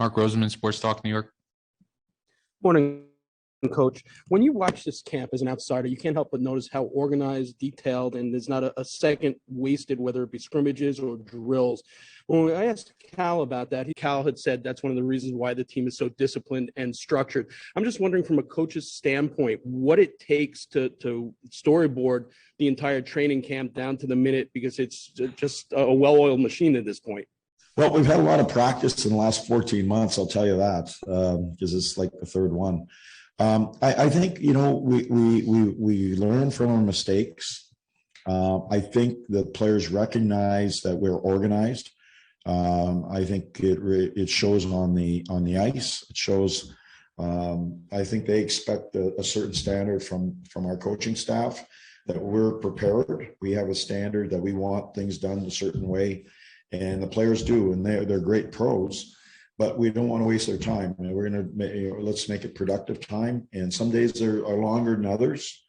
Mark Rosenman, Sports Talk, New York. Morning, Coach. When you watch this camp as an outsider, you can't help but notice how organized, detailed, and there's not a second wasted, whether it be scrimmages or drills. When I asked Cal about that, Cal had said that's one of the reasons why the team is so disciplined and structured. I'm just wondering, from a coach's standpoint, what it takes to storyboard the entire training camp down to the minute, because it's just a well-oiled machine at this point. Well, we've had a lot of practice in the last 14 months, I'll tell you that, because it's like the third one. I think, we learn from our mistakes. I think the players recognize that we're organized. I think it shows on the ice. It shows. I think they expect a certain standard from our coaching staff, that we're prepared. We have a standard that we want things done a certain way, and the players do, and they're great pros. But we don't want to waste their time. We're going to let's make it productive time. And some days are longer than others.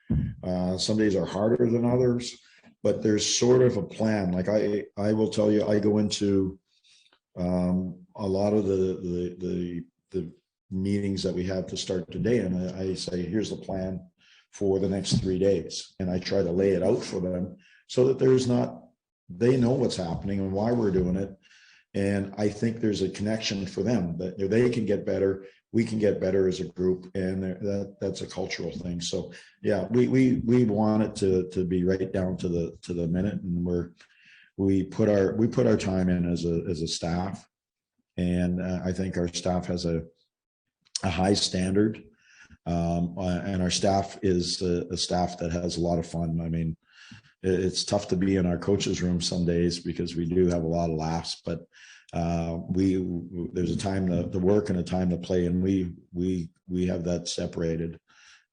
Some days are harder than others. But there's sort of a plan. Like I will tell you, I go into a lot of the meetings that we have to start today, and I say, here's the plan for the next 3 days, and I try to lay it out for them so that they know what's happening and why we're doing it. And I think there's a connection for them that they can get better, we can get better as a group, and that's a cultural thing. So yeah, we want it to be right down to the minute, and we put our time in as a staff, and I think our staff has a high standard, and our staff is a staff that has a lot of fun. I mean, it's tough to be in our coaches' room some days because we do have a lot of laughs, but there's a time to work and a time to play, and we have that separated.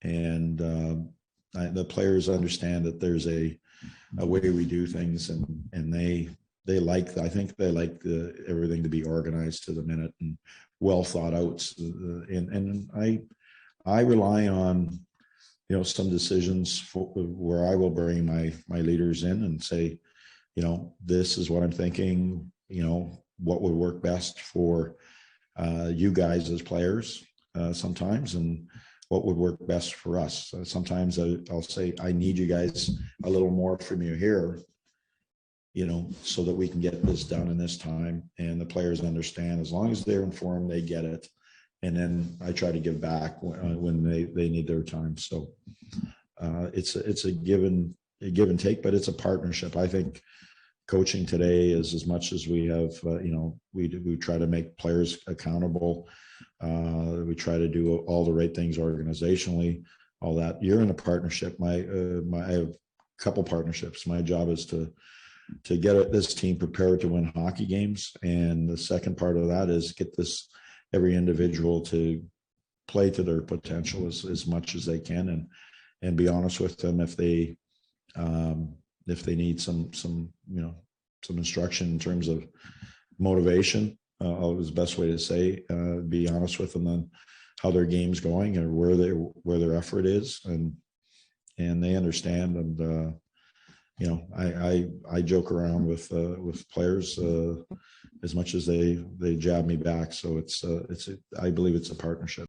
And the players understand that there's a way we do things, and I think they like everything to be organized to the minute and well thought out. And I rely on some decisions where I will bring my leaders in and say, this is what I'm thinking, what would work best for you guys as players sometimes, and what would work best for us. Sometimes I'll say, I need you guys a little more from you here, so that we can get this done in this time. And the players understand, as long as they're informed, they get it. And then I try to give back when they need their time. So it's a give and take, but it's a partnership. I think coaching today is, as much as we have, we try to make players accountable. We try to do all the right things organizationally, all that. You're in a partnership. I have a couple partnerships. My job is to get this team prepared to win hockey games, and the second part of that is get every individual to play to their potential as much as they can, and be honest with them if they need some instruction in terms of motivation. Is the best way to say, be honest with them on how their game's going or where their effort is, and they understand. And I joke around with players as much as they jab me back. So I believe it's a partnership.